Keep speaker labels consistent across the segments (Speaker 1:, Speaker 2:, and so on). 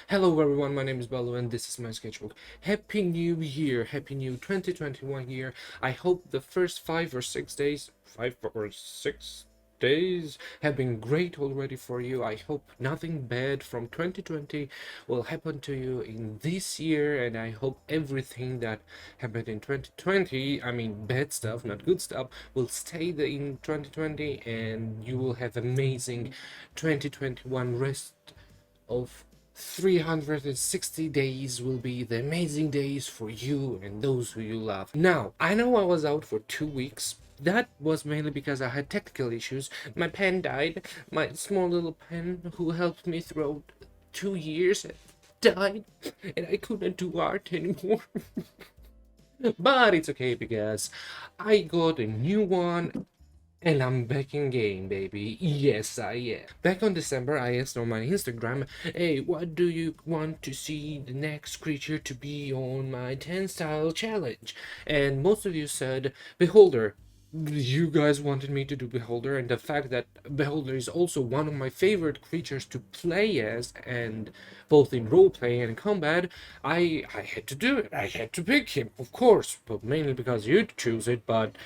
Speaker 1: Hello everyone, my name is Balu and this is my sketchbook. Happy New Year, Happy New 2021 year. I hope the first 5 or 6 days have been great already for you. I hope nothing bad from 2020 will happen to you in this year, and I hope everything that happened in 2020, I mean bad stuff, not good stuff, will stay in 2020 and you will have amazing 2021 rest of 360 days will be the amazing days for you and those who you love. Now, I know I was out for 2 weeks. That was mainly because I had technical issues. My pen died. My small little pen who helped me throughout 2 years died, and I couldn't do art anymore. But it's okay because I got a new one and I'm back in game, baby. Yes, I am. Back on December, I asked on my Instagram, hey, what do you want to see the next creature to be on my 10 style challenge? And most of you said, Beholder. You guys wanted me to do Beholder, and the fact that Beholder is also one of my favorite creatures to play as, and both in roleplay and combat, I had to do it. I had to pick him, of course, but mainly because you choose it, but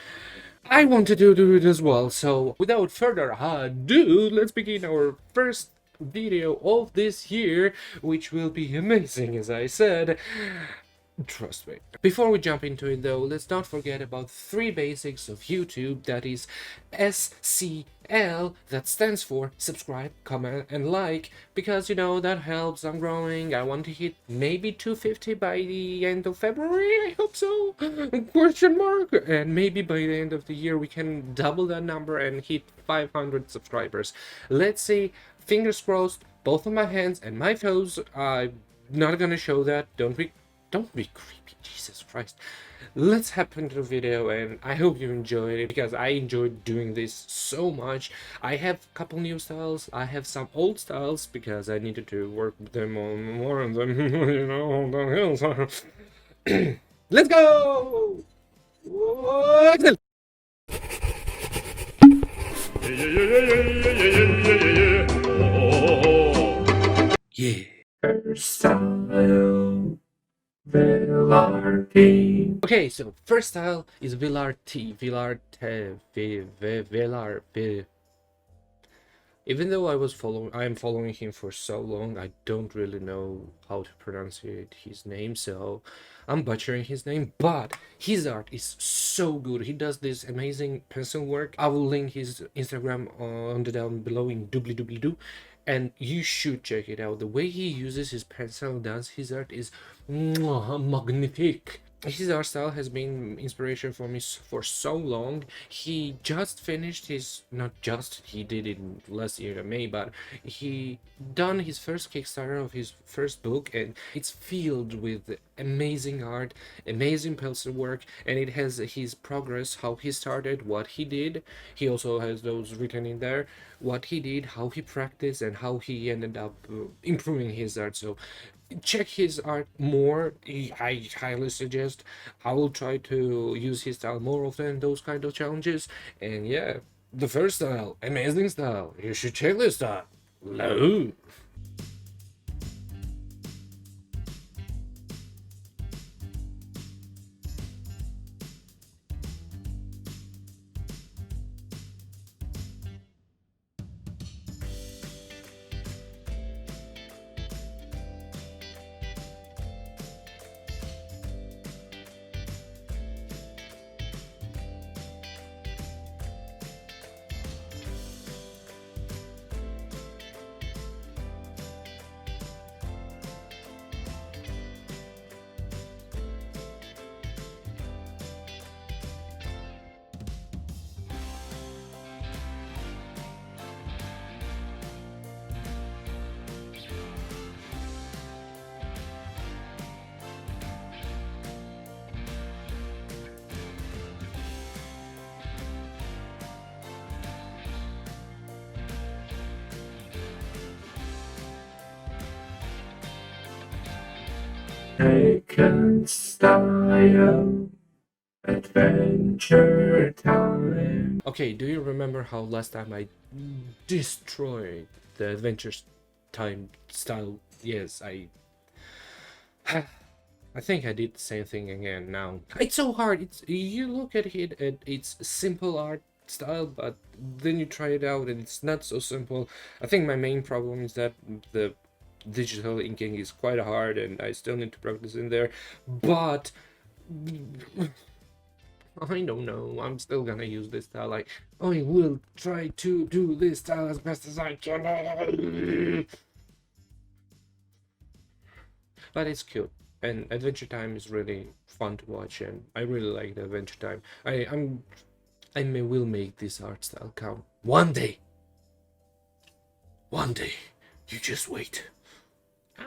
Speaker 1: I wanted to do it as well. So without further ado, let's begin our first video of this year, which will be amazing, as I said. Trust me. Before we jump into it though, let's not forget about 3 basics of YouTube, that is SCL, that stands for subscribe, comment and like, because you know that helps. I'm growing. I want to hit maybe 250 by the end of February. I hope so. Question mark. And maybe by the end of the year we can double that number and hit 500 subscribers. Let's see. Fingers crossed. Both of my hands and my toes. I'm not gonna show that. Don't be creepy, Jesus Christ. Let's hop into the video, and I hope you enjoyed it because I enjoyed doing this so much. I have a couple new styles. I have some old styles because I needed to work with them on more of them, you know, on the hills. Let's go! Yeah. Hairstyle. Villar. Okay, so first style is Villar T. Villar T. Villar. Even though I am following him for so long, I don't really know how to pronounce his name, so I'm butchering his name. But his art is so good. He does this amazing pencil work. I will link his Instagram on the down below in doobly-doobly-doo, and you should check it out. The way he uses his pencil, does his art is magnifique. His art style has been inspiration for me for so long. He just finished his, not just, he did it last year in May, but he done his first Kickstarter of his first book, and it's filled with amazing art, amazing pencil work, and it has his progress, how he started, what he did. He also has those written in there, what he did, how he practiced, and how he ended up improving his art. So check his art more. I highly suggest. I will try to use his style more often, those kind of challenges. And yeah, the first style, amazing style. You should check this style. Hello. Taken style, adventure time. Okay, do you remember how last time I destroyed the adventure time style yes, I think I did the same thing again now. It's so hard. It's you look at it and it's simple art style, but then you try it out and it's not so simple. I think my main problem is that the digital inking is quite hard and I still need to practice in there. But I don't know. I'm still gonna use this style. Like, I will try to do this style as best as I can. But it's cute. And Adventure Time is really fun to watch, and I really like the Adventure Time. Will make this art style count one day. One day, you just wait. Ow.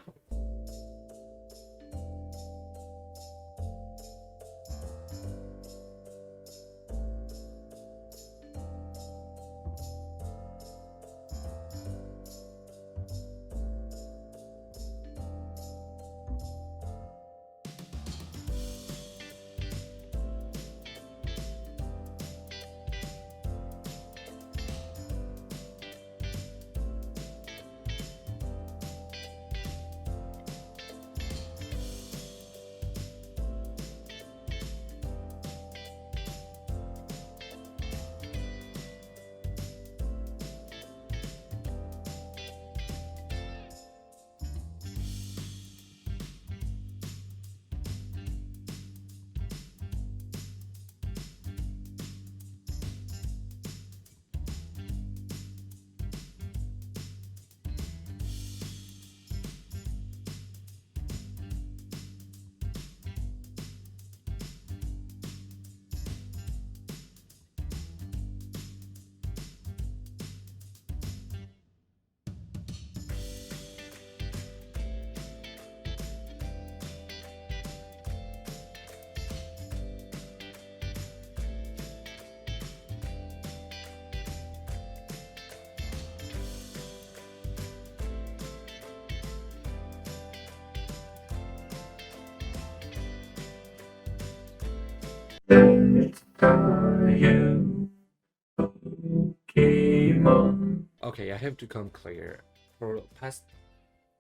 Speaker 1: Okay, I have to come clear. For the past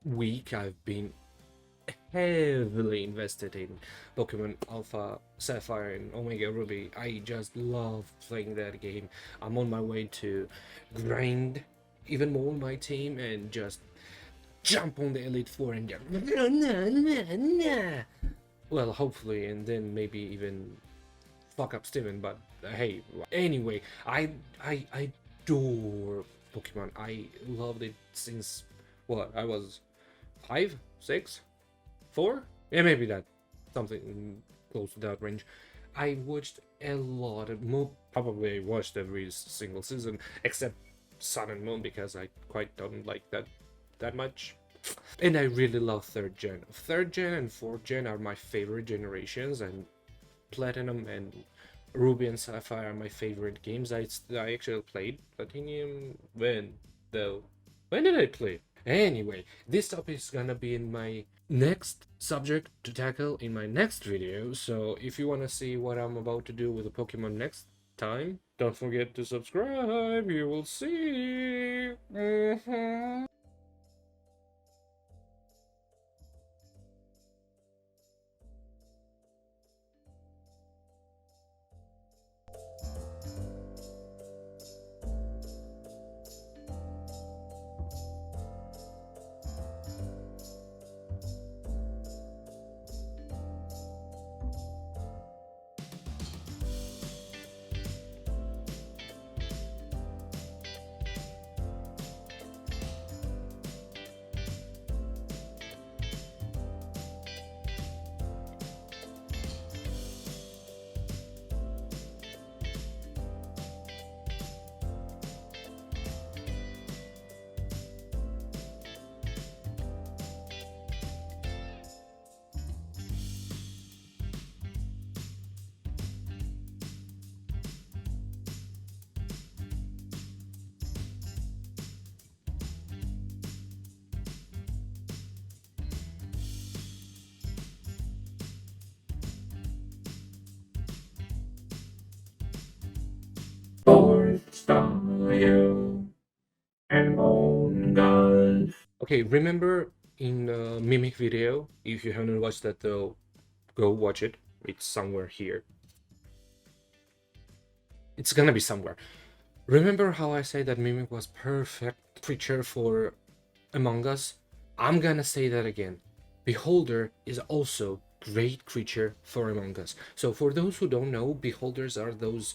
Speaker 1: week, I've been heavily invested in Pokemon Alpha, Sapphire, and Omega Ruby. I just love playing that game. I'm on my way to grind even more my team and just jump on the Elite Four and just well, hopefully, and then maybe even fuck up Steven. But hey, anyway, I adore Pokemon. I loved it since what I was 5, 6, 4? Yeah, maybe that something close to that range. I watched a lot of probably watched every single season except Sun and Moon because I quite don't like that much. And I really love third gen. Third gen and fourth gen are my favorite generations, and Platinum and Ruby and Sapphire are my favorite games. I actually played Platinum when though. When did I play? Anyway, this topic is gonna be in my next subject to tackle in my next video. So if you wanna see what I'm about to do with the Pokemon next time, don't forget to subscribe. You will see. Fourth style and on God. Okay, remember in a Mimic video. If you haven't watched that though, go watch it. It's somewhere here. It's gonna be somewhere. Remember how I say that Mimic was perfect creature for Among Us? I'm gonna say that again. Beholder is also great creature for Among Us. So for those who don't know, beholders are those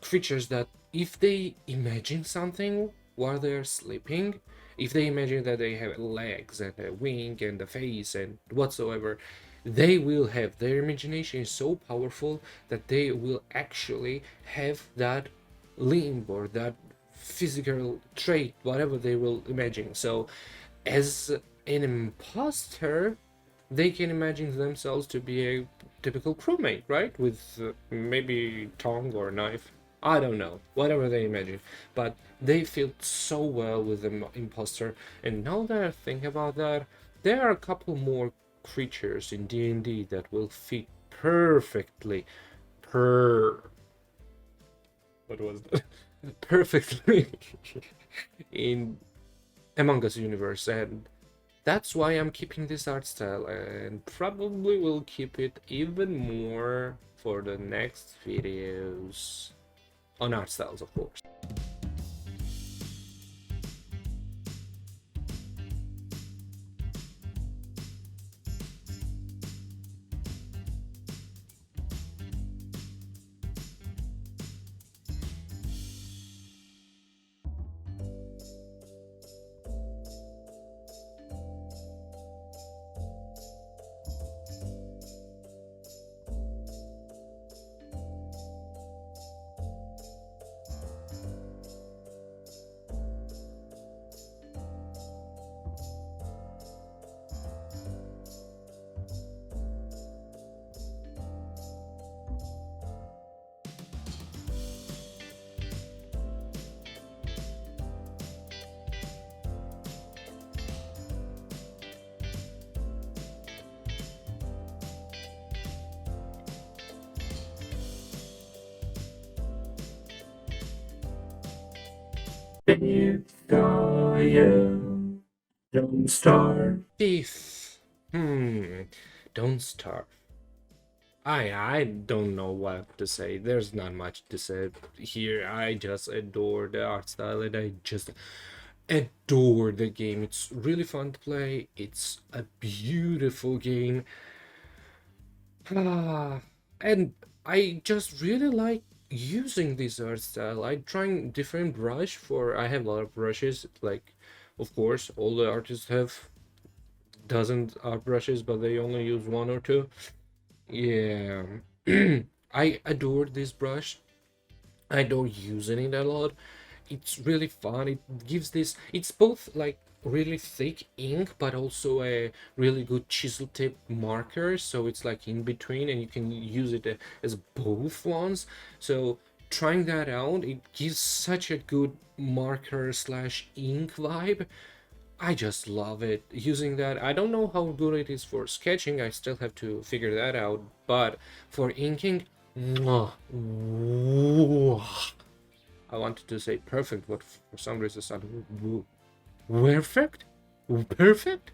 Speaker 1: creatures that if they imagine something while they're sleeping, if they imagine that they have legs and a wing and a face and whatsoever, they will have, their imagination is so powerful that they will actually have that limb or that physical trait, whatever they will imagine. So as an imposter, they can imagine themselves to be a typical crewmate, right? With maybe tongue or knife. I don't know, whatever they imagine. But they fit so well with the imposter. And now that I think about that, there are a couple more creatures in D&D that will fit perfectly per what was that? Perfectly in Among Us universe, and that's why I'm keeping this art style, and probably will keep it even more for the next videos on art styles, of course. Don't starve. Thief. Don't starve. I don't know what to say. There's not much to say here. I just adore the art style and I just adore the game. It's really fun to play. It's a beautiful game. And I just really like using this art style. I trying different brush for I have a lot of brushes, like of course all the artists have dozens of brushes, but they only use one or two. Yeah. I adore this brush. I don't use it a lot. It's really fun. It gives this, it's both like really thick ink, but also a really good chisel tip marker. So it's like in between, and you can use it as both ones. So trying that out, it gives such a good marker slash ink vibe. I just love it using that. I don't know how good it is for sketching. I still have to figure that out. But for inking, mwah, I wanted to say perfect, but for some reason it sounded perfect. Perfect.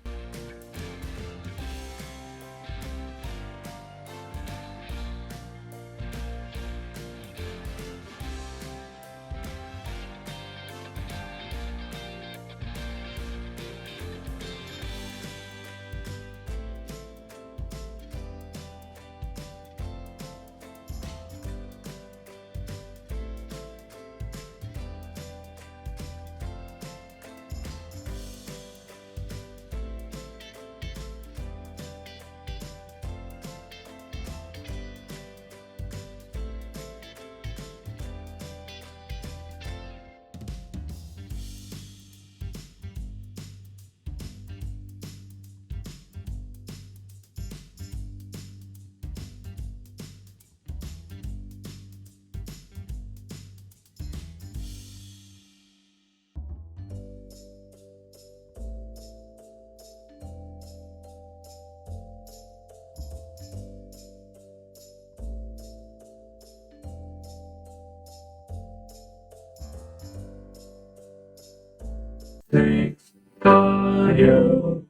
Speaker 1: Thanks, God, you.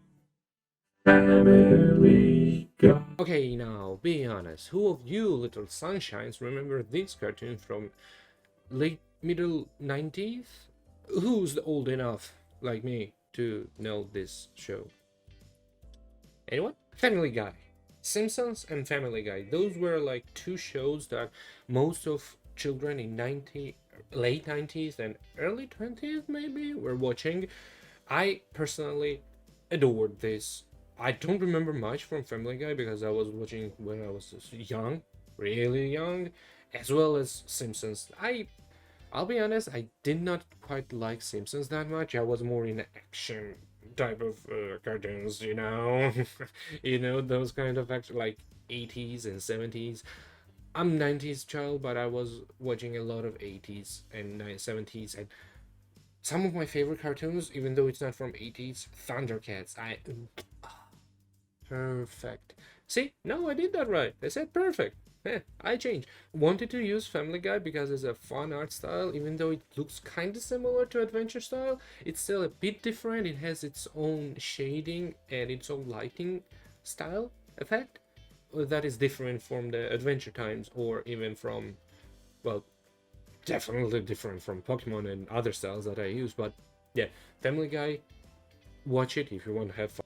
Speaker 1: Family Guy. Okay, now be honest. Who of you little sunshines remember this cartoon from late middle 90s? Who's old enough like me to know this show? Anyone? Family Guy. Simpsons and Family Guy. Those were like two shows that most of children in late 90s and early 20s maybe were watching. I personally adored this. I don't remember much from Family Guy because I was watching when I was young, really young, as well as Simpsons. I'll be honest, I did not quite like Simpsons that much. I was more in action type of cartoons, you know, those kind of action like 80s and 70s. I'm 90s child, but I was watching a lot of 80s and 70s, and some of my favorite cartoons, even though it's not from 80s, Thundercats. Perfect. See, no, I did that right. I said perfect. I changed. Wanted to use Family Guy because it's a fun art style, even though it looks kind of similar to Adventure Style. It's still a bit different. It has its own shading and its own lighting style effect that is different from the Adventure Times or even from, well, definitely different from Pokemon and other styles that I use. But yeah, Family Guy, watch it if you want to have fun.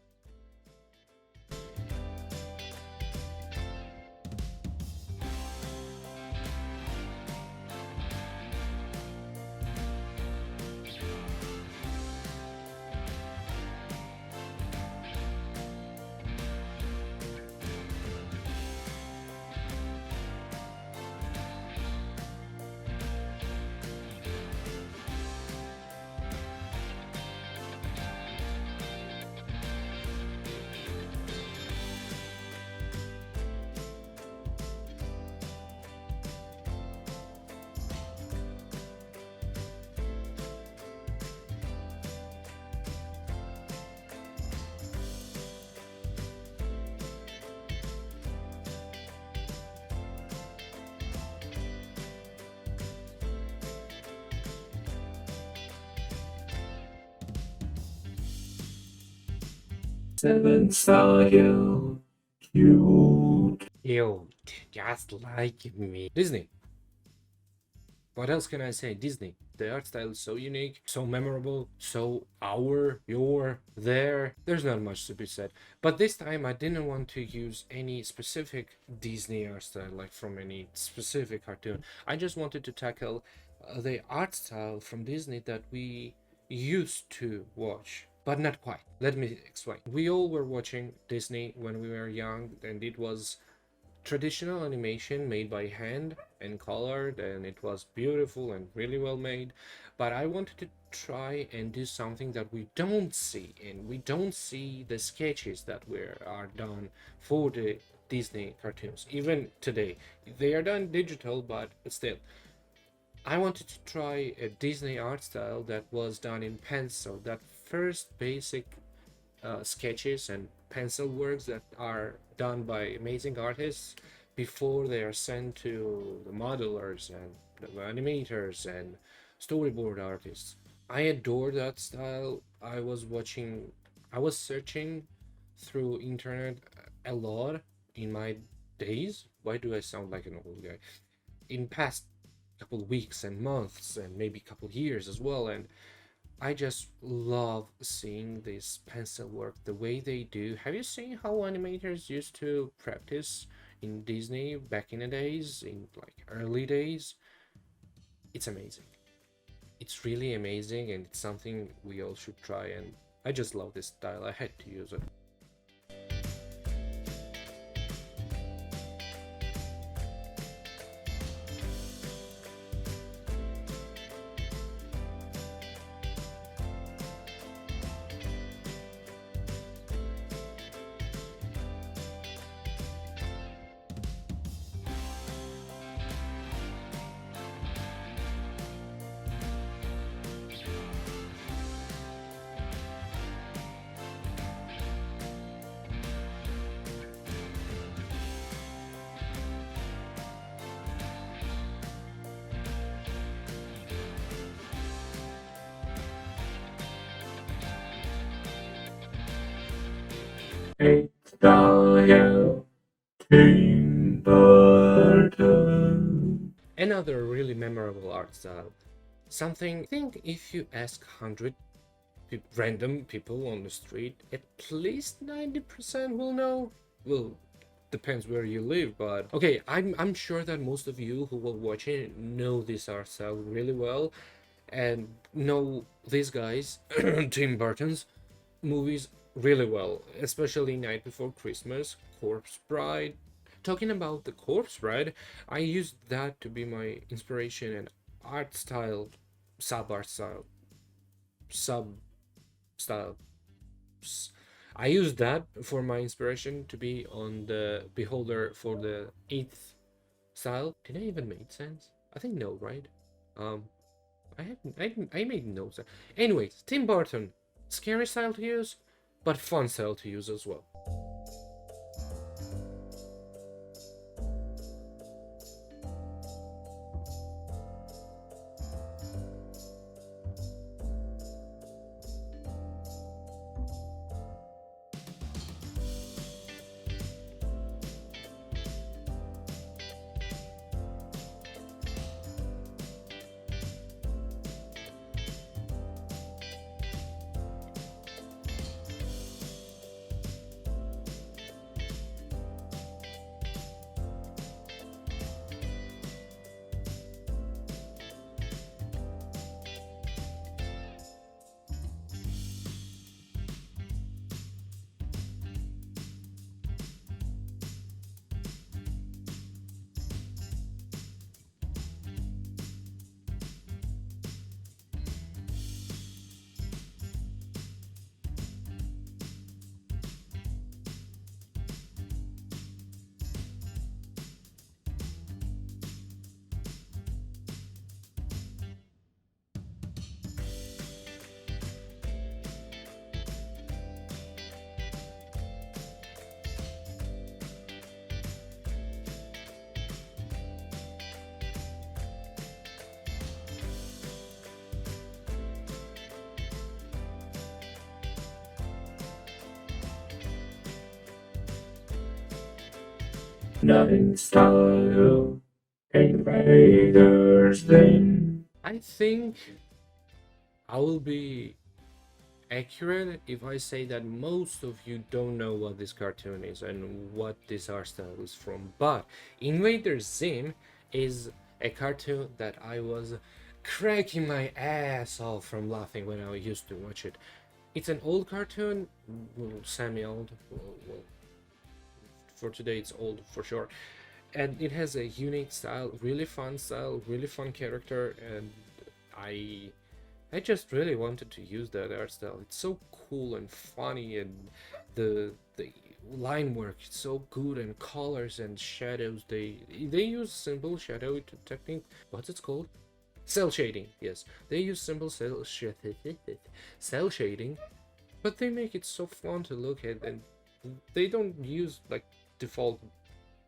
Speaker 1: Seven style, cute. Cute, just like me. Disney. What else can I say? Disney. The art style is so unique, so memorable, so your, their. There's not much to be said. But this time I didn't want to use any specific Disney art style, like from any specific cartoon. I just wanted to tackle the art style from Disney that we used to watch. But not quite. Let me explain. We all were watching Disney when we were young, and it was traditional animation made by hand and colored, and it was beautiful and really well made. But I wanted to try and do something that we don't see, and we don't see the sketches that are done for the Disney cartoons. Even today, they are done digital, but still. I wanted to try a Disney art style that was done in pencil, that first basic sketches and pencil works that are done by amazing artists before they are sent to the modelers and the animators and storyboard artists. I adore that style. I was searching through internet a lot in my days. Why do I sound like an old guy? In past couple weeks and months and maybe couple years as well, and I just love seeing this pencil work the way they do. Have you seen how animators used to practice in Disney back in the days, in like early days? It's amazing. It's really amazing, and it's something we all should try, and I just love this style. I had to use it. style, Tim Burton. Another really memorable art style. Something I think if you ask 100 random people on the street, at least 90% will know. Well, depends where you live, but okay, I'm sure that most of you who will watch it know this art style really well and know these guys, Tim Burton's movies really well, especially Night Before Christmas, Corpse Bride. Talking about the Corpse Bride, I used that to be my inspiration and art style, art style, sub style. I used that for my inspiration to be on the beholder for the eighth style. Did I even make sense? I think no, right? Um, I made no sense. Anyways, Tim Burton, scary style to use, but fun style to use as well. Nothing style, invaders then. I think I will be accurate if I say that most of you don't know what this cartoon is and what this art style is from. But Invader Zim is a cartoon that I was cracking my ass off from laughing when I used to watch it. It's an old cartoon, well, semi-old. Well, for today it's old for sure, and it has a unique style, really fun character, and I I just really wanted to use that art style. It's so cool and funny, and the line work is so good, and colors and shadows. They use simple shadow technique. What's it called? Cell shading. Yes, they use simple cell shading, but they make it so fun to look at, and they don't use like default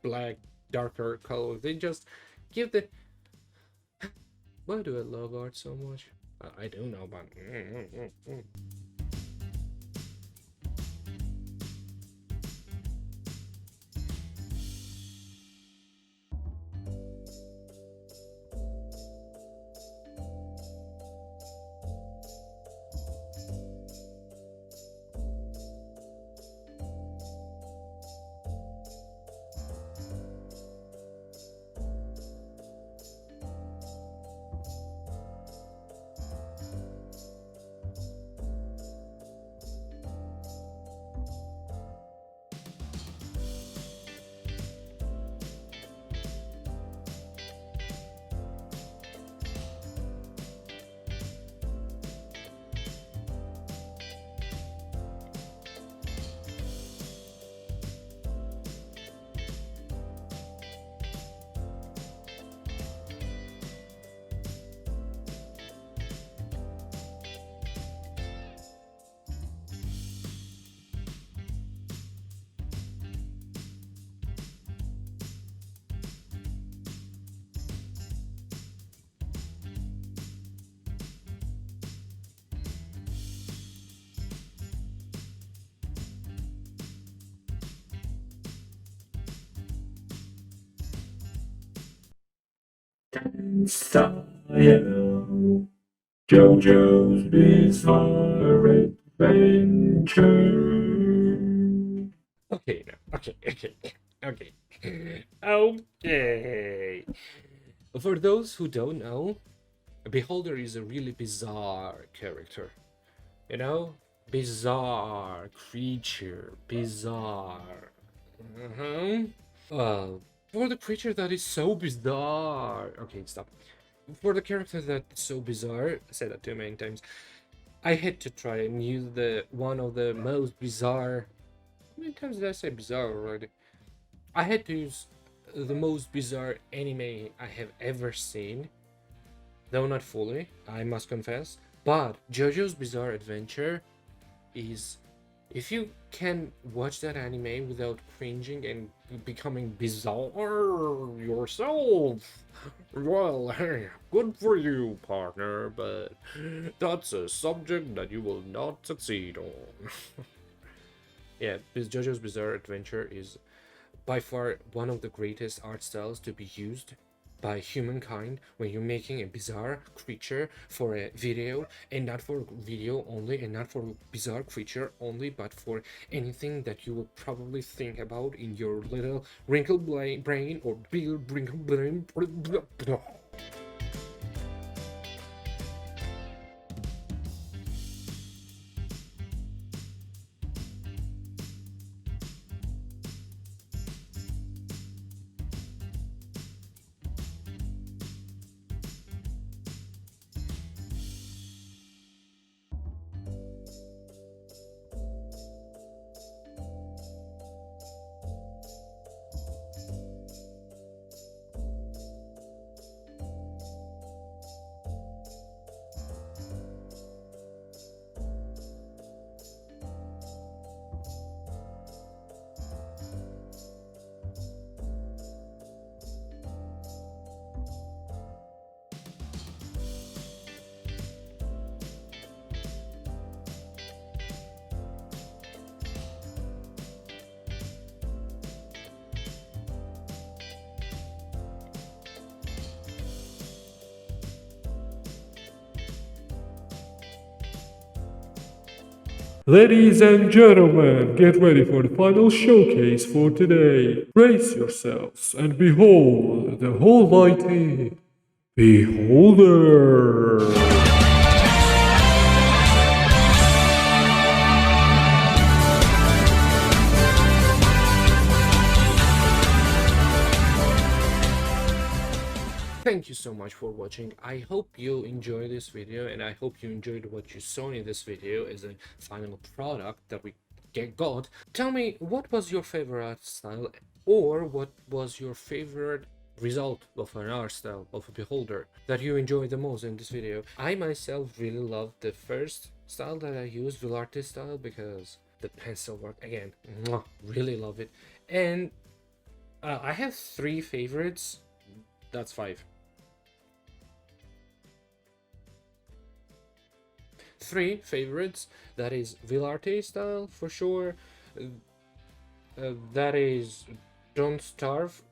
Speaker 1: black darker color. They just give the. Why do I love art so much? I don't know, but Style. JoJo's Bizarre Adventure. Okay, now. Okay. Okay. For those who don't know, Beholder is a really bizarre character. You know? Bizarre creature. Bizarre. Well, for the creature that is so bizarre. Okay, stop. For the character that's so bizarre, I said that too many times. I had to try and use the one of the most bizarre. How many times did I say bizarre already? I had to use the most bizarre anime I have ever seen, though not fully, I must confess. But JoJo's Bizarre Adventure is, if you can watch that anime without cringing and becoming bizarre yourself, well, hey, good for you, partner, but that's a subject that you will not succeed on. Yeah, JoJo's Bizarre Adventure is by far one of the greatest art styles to be used by humankind when you're making a bizarre creature for a video, and not for video only, and not for bizarre creature only, but for anything that you will probably think about in your little wrinkled brain or big wrinkled brain. Ladies and gentlemen, get ready for the final showcase for today. Brace yourselves and behold the almighty Beholder. Thank you so much for watching. I hope you enjoyed this video, and I hope you enjoyed what you saw in this video as a final product that we got. Tell me, what was your favorite art style, or what was your favorite result of an art style of a Beholder that you enjoyed the most in this video? I myself really love the first style that I used, Vilarte style, because the pencil work, again, really love it. And I have 3 favorites. That's 5. 3 favorites. That is Vilarte style for sure. That is Don't Starve.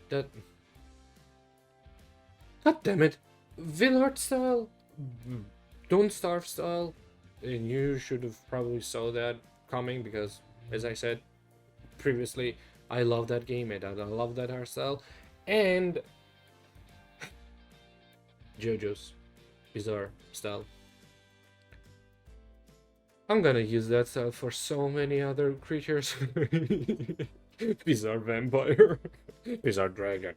Speaker 1: That. God damn it! Vilarte style, Don't Starve style, and you should have probably saw that coming because, as I said previously, I love that game and I love that art style. And JoJo's Bizarre style. I'm gonna use that style for so many other creatures. Bizarre vampire. Bizarre dragon.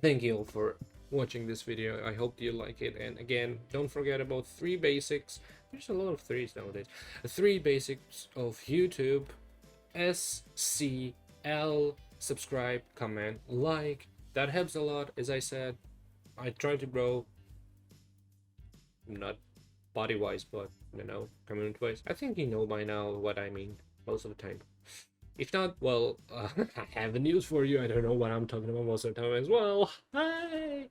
Speaker 1: Thank you all for watching this video. I hope you like it. And again, don't forget about 3 basics. There's a lot of 3s nowadays. 3 basics of YouTube. SCL. Subscribe, comment, like. That helps a lot. As I said, I try to grow, not body wise, but community wise. I think you know by now what I mean most of the time. If not, well, I have the news for you. I don't know what I'm talking about most of the time as well. Hi.